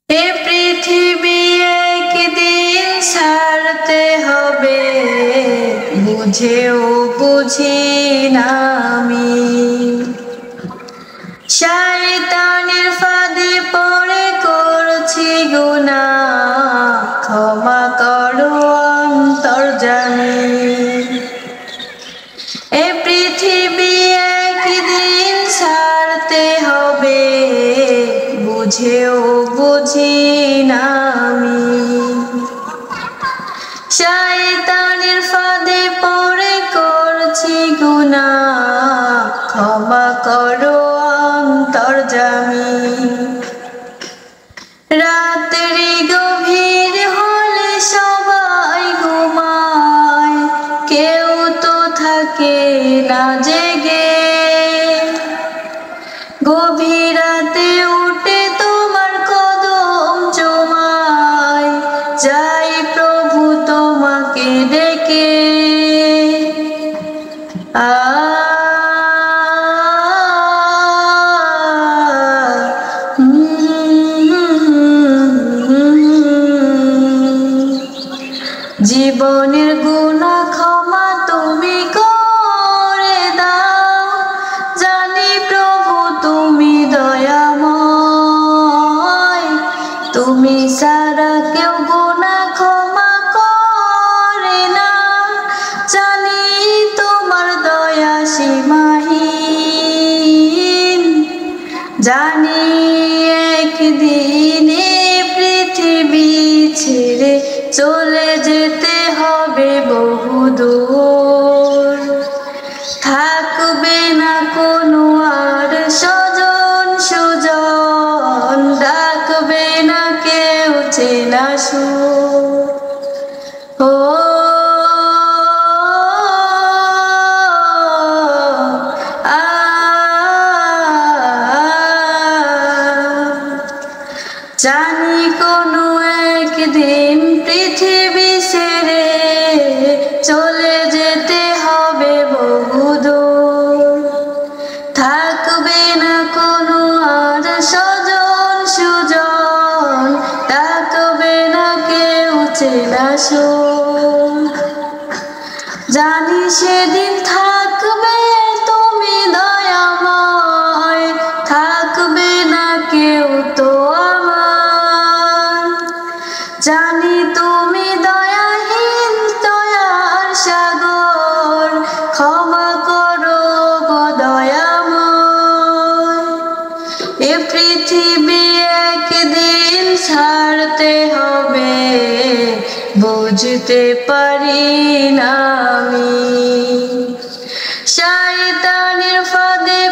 এ পৃথিবী একদিন ছাড়তে হবে, বুঝেও বুঝি না আমি। শয়তানের ফাঁদে পড়ে করছি গুনাহ, ক্ষমা করো অন্তর্যামী। এ পৃথিবী একদিন ছাড়তে হবে, বুঝেও বুঝি না আমি। শয়তানের ফাঁদে পড়ে করছি গুনাহ, ক্ষমা করো অন্তর্যামী। রাত্রি গভীর হলে সবাই ঘুমায়, কেউ তো থাকে না জেগে। গভীর রাতে উঠে তোমার কদম চুমায়, যাই প্রভু তোমাকে ডেকে। জীবনের গুনাহ ক্ষমা তুমি করে দাও, জানি প্রভু তুমি দয়াময়। তুমি ছাড়া কেউ গুনাহ ক্ষমা করে না, জানি তোমার দয়া সীমাহীন। জানি একদিন পৃথিবী ছেড়ে চলে যেতে হবে বহুদূর। থাকবে না কোনো আর স্বজন সুজন, ডাকবে না কেউ চেনা সুর। ও জানি কোনো একদিন পৃথিবী ছেড়ে চলে যেতে হবে বহুদূর। থাকবে না কোনো আর স্বজন সুজন, ডাকবে না কেউ চেনা সুর। জানি সেদিন থাকবে তুমি দয়াময়, থাকবে না কেউ তো আমার। জানি তুমি দয়াহীন, দয়ার সাগর, ক্ষমা করো গো দয়াময়। এ পৃথিবী একদিন ছাড়তে হবে, বুঝতে পারি না আমি। শয়তানের ফাঁদে